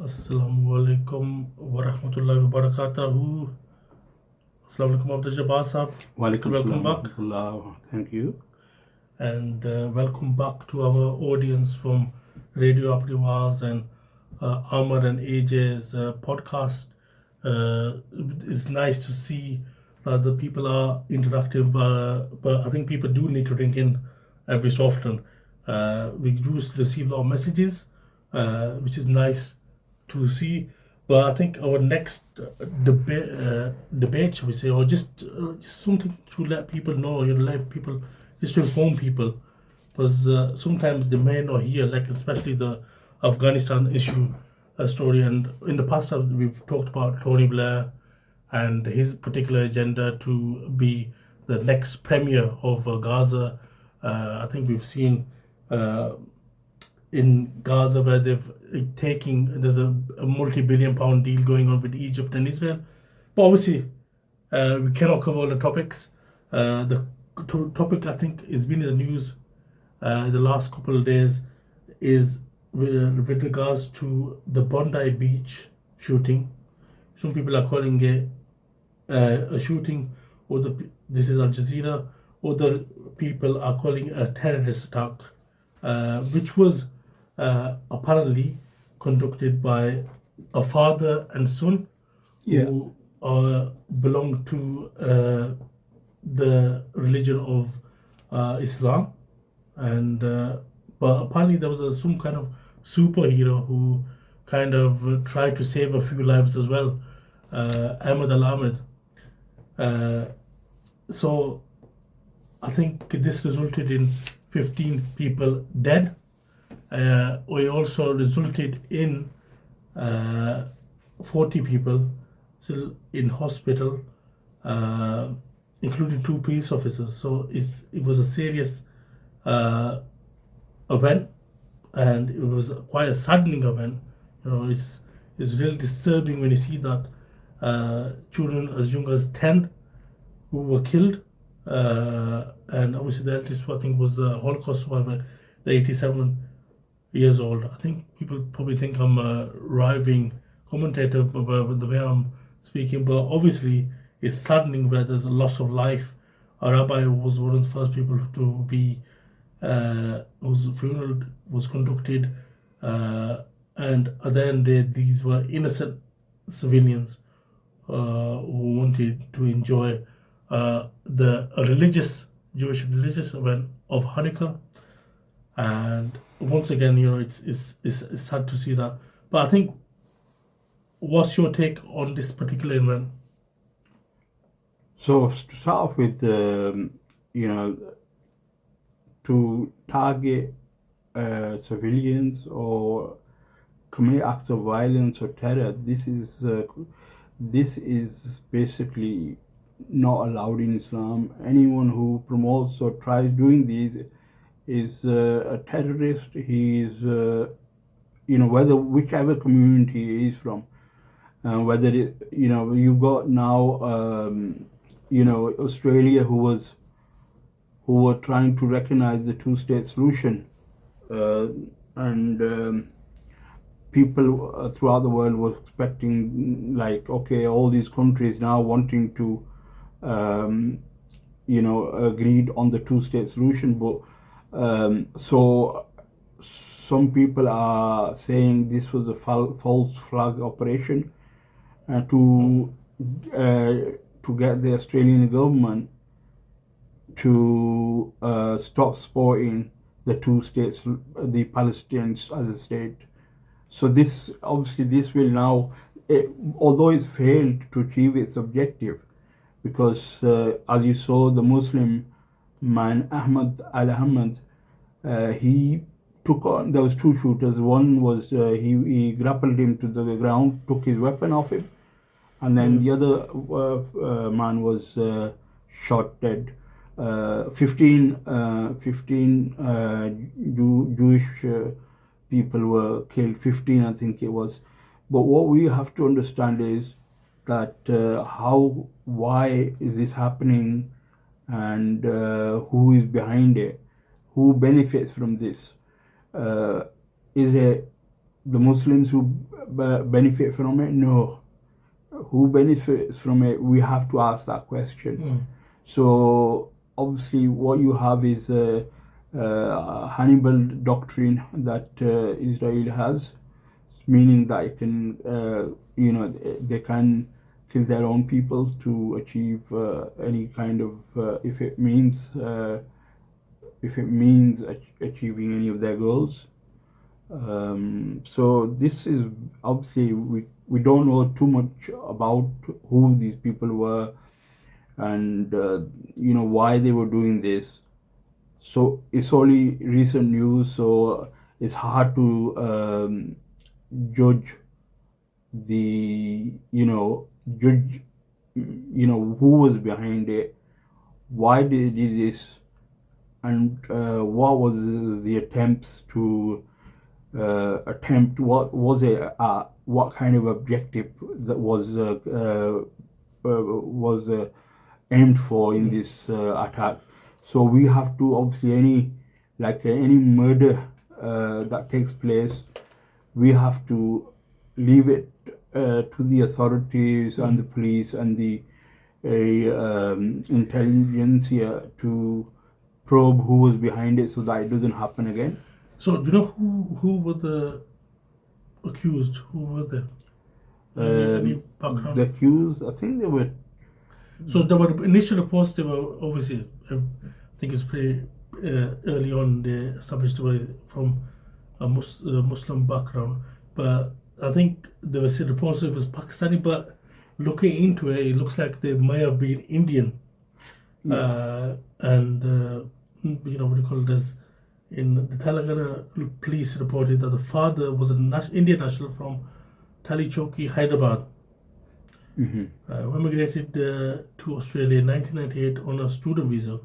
Assalamu alaikum wa rahmatullahi wa barakatuhu. Assalamu alaikum Abdul Jabbar Sahab. Walaikum Welcome salam back. warahmatullah. Thank you. And welcome back to our audience from Radio Apniwaz and Amar and AJ's podcast. It's nice to see that the people are interactive, but I think people do need to ring in every so often. We do receive a lot of messages, which is nice to see. But I think our next debate, shall we say, or just something to let people know, let people, just to inform people, because sometimes they may not hear, like especially the Afghanistan issue story. And in the past, we've talked about Tony Blair and his particular agenda to be the next premier of Gaza. I think we've seen in Gaza where there's a multi-billion-pound deal going on with Egypt and Israel. But obviously, we cannot cover all the topics. The topic I think has been in the news the last couple of days is with regards to the Bondi Beach shooting. Some people are calling it a shooting, or this is Al Jazeera. Other people are calling it a terrorist attack, which was apparently conducted by a father and son who belong to the religion of Islam, and but apparently there was some kind of superhero who kind of tried to save a few lives as well, Ahmed Al Ahmed. So I think this resulted in 15 people dead. We also resulted in 40 people still in hospital, including 2 police officers. So it was a serious event, and it was quite a saddening event. It's really disturbing when you see that children as young as 10 who were killed, and obviously the eldest I think was a Holocaust survivor, the 87 years old. I think people probably think I'm a raving commentator with the way I'm speaking, but obviously it's saddening where there's a loss of life. A rabbi was one of the first people to be whose funeral was conducted, and at the end these were innocent civilians who wanted to enjoy the Jewish religious event of Hanukkah. And once again, it's sad to see that. But I think, what's your take on this particular event? So to start off with, to target civilians or commit acts of violence or terror, this is basically not allowed in Islam. Anyone who promotes or tries doing these is a terrorist. He is, whichever community he is from, whether you've got now, Australia who were trying to recognize the two-state solution, and people throughout the world were expecting, like, okay, all these countries now wanting to, agreed on the two-state solution, but so some people are saying this was a false flag operation to get the Australian government to stop supporting the two states, the Palestinians as a state. So this will now, although it's failed to achieve its objective, because as you saw, the Muslim man Ahmed Al Ahmed, he took on, there was 2 shooters. One was he grappled him to the ground, took his weapon off him, and then the other man was shot dead. 15 Jewish people were killed, 15 I think it was. But what we have to understand is that why is this happening, and who is behind it, who benefits from this. Is it the Muslims who benefit from it? No. Who benefits from it? We have to ask that question. So obviously, what you have is a Hannibal doctrine that Israel has, meaning that it can, they can kill their own people to achieve any kind of, if it means achieving any of their goals. So this is obviously we don't know too much about who these people were and why they were doing this. So it's only recent news, so it's hard to judge the judge who was behind it, why they did this, and what was the attempts to what was it what kind of objective that was aimed for in this attack. So we have to obviously any murder that takes place, we have to leave it to the authorities and the police and the intelligence here to probe who was behind it so that it doesn't happen again. So, do you know who were the accused? Who were they? Any background? The accused, I think they were. So, there were initial reports. They were obviously, I think it's pretty early on. They established they were from a Muslim background, but I think there was reports it was Pakistani. But looking into it, it looks like they may have been Indian, and what do you call it as. In the Telangana police reported that the father was an Indian national from Talichoki, Hyderabad, who immigrated to Australia in 1998 on a student visa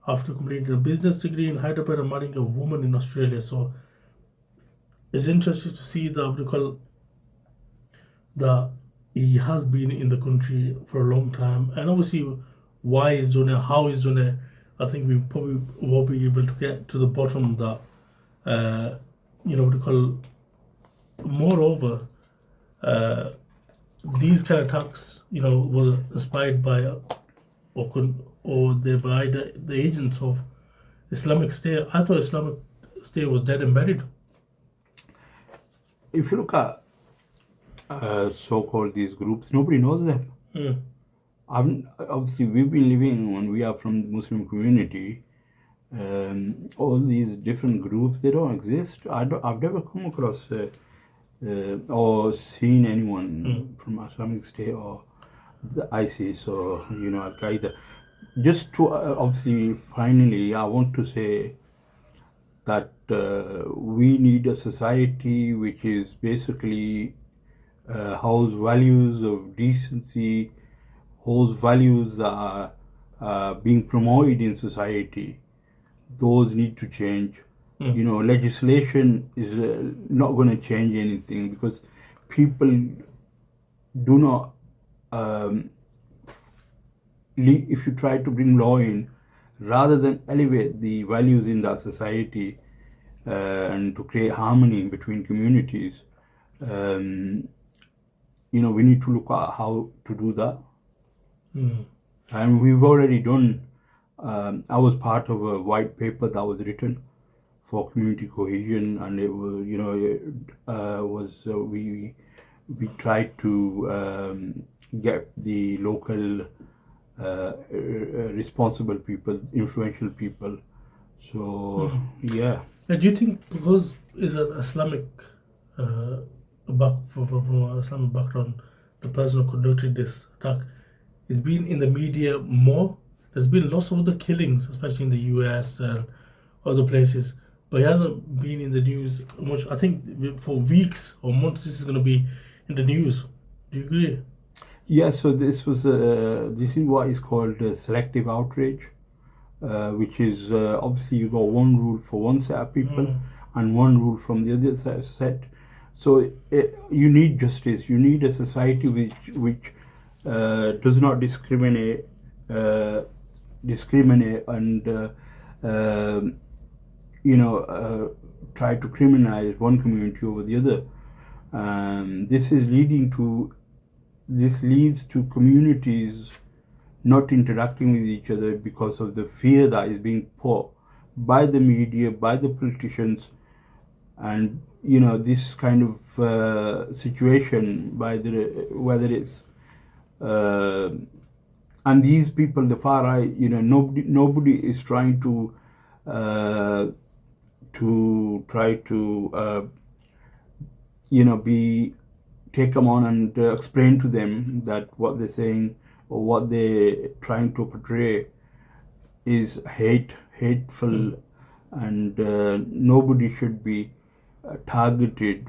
after completing a business degree in Hyderabad and marrying a woman in Australia. So it's interesting to see that he has been in the country for a long time, and obviously why he's doing it, how he's doing it. I think we probably won't be able to get to the bottom of that. Moreover, these kind of attacks, were inspired by or they were either the agents of Islamic State. I thought Islamic State was dead and buried. If you look at so-called these groups, nobody knows them. Obviously, we've been living when we are from the Muslim community. All these different groups, they don't exist. I've never come across or seen anyone from Islamic State or the ISIS or Al Qaeda. Just to obviously, finally, I want to say that we need a society which is basically holds values of decency, holds values that are being promoted in society. Those need to change. Legislation is not going to change anything because people do not. If you try to bring law in, rather than elevate the values in that society and to create harmony between communities, we need to look at how to do that. And we've already done. I was part of a white paper that was written for community cohesion, and it was we tried to get the local responsible people, influential people. So yeah. Do you think because is an Islamic from Islamic background, the person who conducted this attack is been in the media more? There's been lots of other killings, especially in the US and other places, but he hasn't been in the news much. I think for weeks or months this is going to be in the news. Do you agree? Yeah. So this is what is called selective outrage, which is obviously you got one rule for one set of people and one rule from the other set. So you need justice. You need a society which does not discriminate and try to criminalize one community over the other. This leads to communities not interacting with each other because of the fear that is being put by the media, by the politicians, and this kind of situation by the whether it's and these people, the far right, nobody is trying to try to be take them on and explain to them that what they're saying or what they're trying to portray is hateful, and nobody should be targeted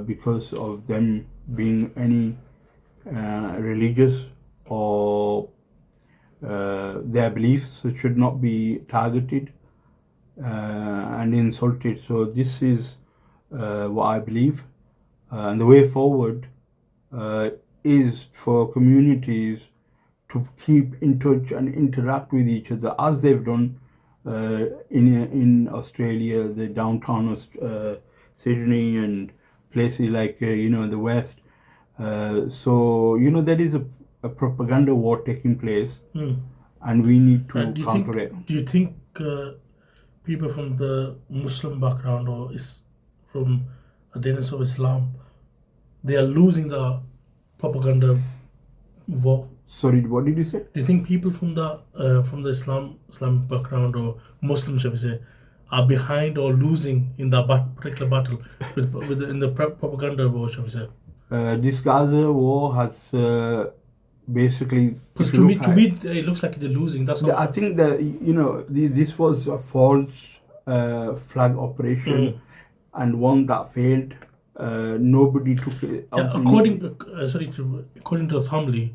because of them being any religious or their beliefs should not be targeted and insulted. So this is what I believe, and the way forward is for communities to keep in touch and interact with each other as they've done in Australia, the downtown Sydney and places like the West. So there is a propaganda war taking place, and we need to counter it. Do you think people from the Muslim background or from adherents of Islam, they are losing the propaganda war? Sorry, what did you say? Do you think people from the Islam background or Muslims, shall we say, are behind or losing in that particular battle in the propaganda war, shall we say? This Gaza war has basically. Because to me, it looks like they're losing. That's how I think that this was a false flag operation, and one that failed. Nobody took it. Yeah, according to the family,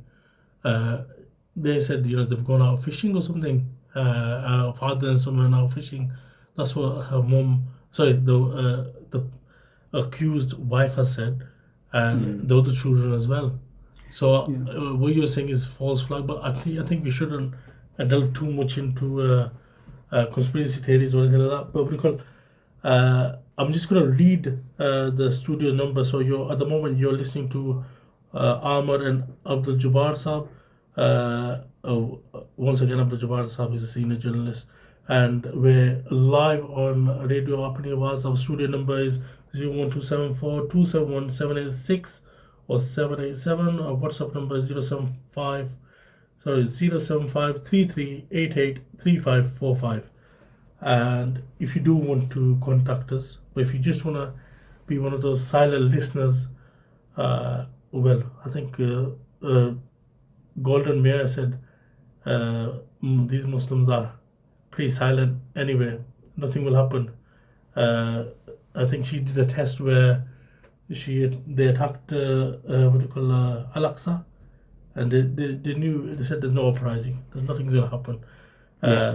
they said they've gone out fishing or something. Her father and son went out fishing. That's what her mom, the accused wife has said, and the other children as well. So what you're saying is false flag, but I think we shouldn't delve too much into conspiracy theories or anything like that. But I'm just going to read the studio number. So at the moment you're listening to Ahmed and Abdul Jabbar Saab. Once again, Abdul Jabbar Saab is a senior journalist, and we're live on Radio Apni Awaz. Our studio number is 01274 271 786 or 787. Our WhatsApp number is 075 3388 3545. And if you do want to contact us, or if you just want to be one of those silent listeners, well, I think Golden Mayor said these Muslims are pretty silent anyway. Nothing will happen. I think she did a test where they attacked Al-Aqsa, and they said there's no uprising. There's nothing's going to happen.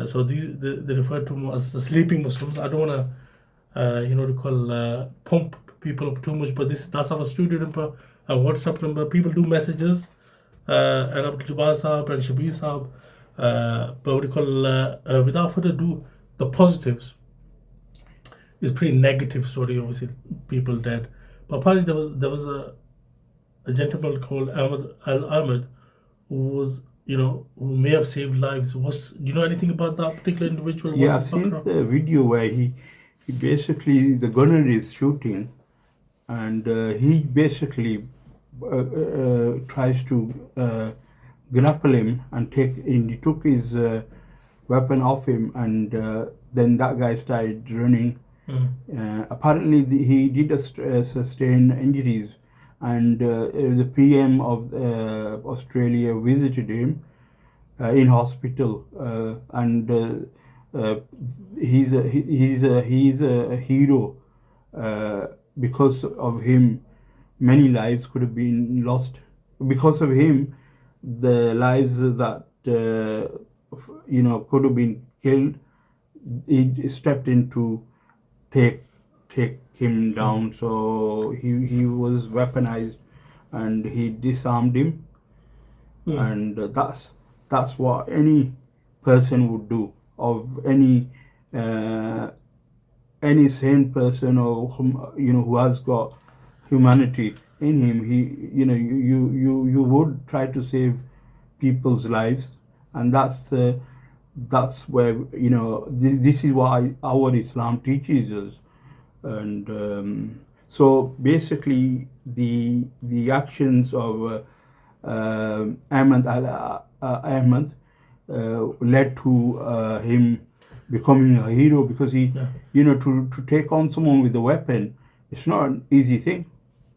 So they refer to them as the sleeping Muslims. I don't want to pump people up too much, but that's our studio number, our WhatsApp number. People do messages, and Abdul Jabbar Saab and Shabir Saab. But without further ado, the positives is pretty negative story. Obviously, people dead, but apparently there was a gentleman called Ahmed Al Ahmed who may have saved lives. Do you know anything about that particular individual? Yeah, I've seen the video where he basically, the gunner is shooting, and he basically tries to grapple him and he took his weapon off him, and then that guy started running. Apparently he did sustain injuries, and the PM of Australia visited him in hospital, and he's a hero. Because of him, many lives could have been lost. Because of him, the lives that could have been killed, he stepped in to take him down. So he was weaponized, and he disarmed him. And that's what any person would do of any any sane person or who has got humanity in him, you would try to save people's lives, and that's where this is what our Islam teaches us. And so basically the actions of Ahmed Ahmed led to him becoming a hero, because he, to take on someone with a weapon, it's not an easy thing.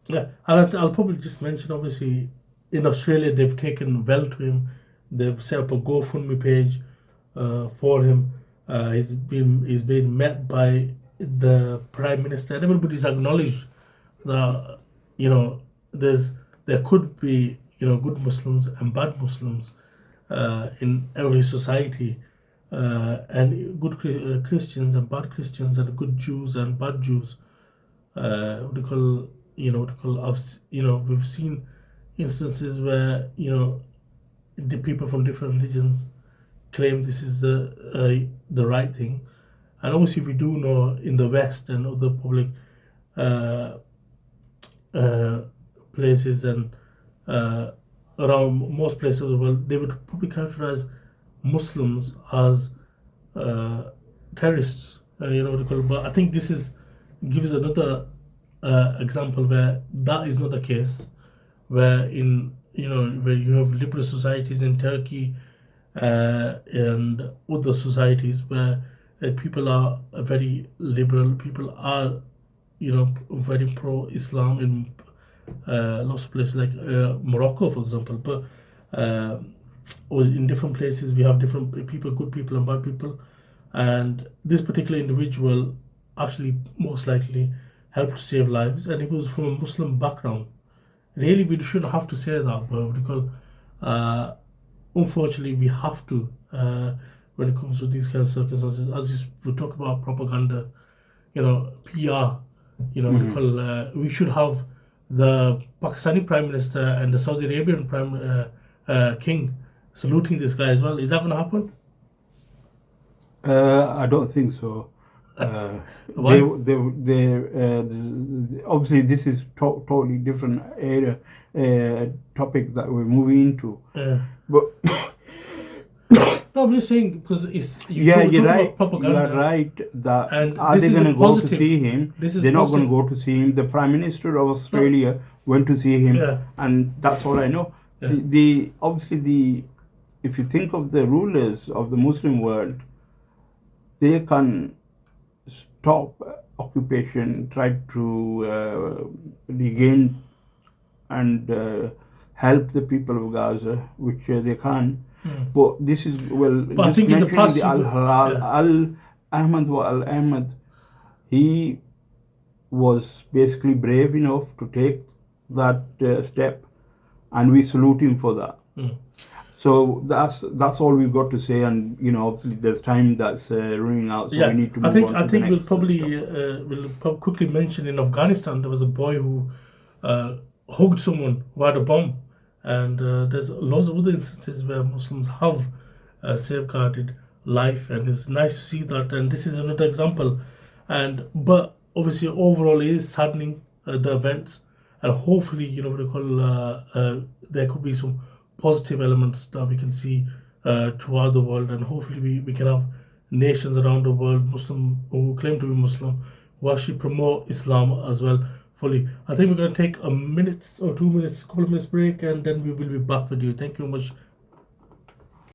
Yeah, and I'll probably just mention, obviously, in Australia, they've taken well to him. They've set up a GoFundMe page for him. He's been met by the Prime Minister, and everybody's acknowledged that there could be good Muslims and bad Muslims in every society, and good Christians and bad Christians, and good Jews and bad Jews. What do you call what do you call we've seen instances where the people from different religions claim this is the right thing, and obviously we do know in the West and other public uh, places and around most places of the world, they would probably characterize Muslims as terrorists. What do you call it? But I think this is gives another example where that is not the case. Where where you have liberal societies in Turkey and other societies where people are very liberal, people are very pro-Islam in lots of places like Morocco, for example. But or in different places we have different people, good people and bad people, and this particular individual actually most likely helped to save lives, and he was from a Muslim background. Really, we shouldn't have to say that, but because unfortunately we have to when it comes to these kinds of circumstances. As we talk about propaganda, PR, what we call, we should have the Pakistani Prime Minister and the Saudi Arabian King saluting this guy as well. Is that going to happen? I don't think so. Why? Obviously this is totally different area, topic that we're moving into. But No, I'm just saying because it's yeah, talk you're about right. You propaganda. are right. That And are this they is a going to go to positive. see him? This is They're not going to positive. go to see him. The Prime Minister of Australia went to see him, Yeah. and that's all I know. Yeah. The obviously the if you think of the rulers of the Muslim world, they can stop occupation, try to regain and help the people of Gaza, which they can. But this is But I just think in the mentioning past, the Al Ahmed wa Al Ahmed. He was basically brave enough to take that step, and we salute him for that. So that's all we've got to say, and obviously there's time that's running out, so we need to move on to I the think we'll next probably stuff. quickly mention in Afghanistan there was a boy who hugged someone who had a bomb, and there's lots of other instances where Muslims have safeguarded life, and it's nice to see that. And this is another example, but obviously overall it is saddening, the events, and hopefully what do you call there could be some positive elements that we can see throughout the world, and hopefully we can have nations around the world, Muslim who claim to be Muslim, who actually promote Islam as well fully. I think we're going to take a minute or 2 minutes, couple of minutes break, and then we will be back with you. Thank you very much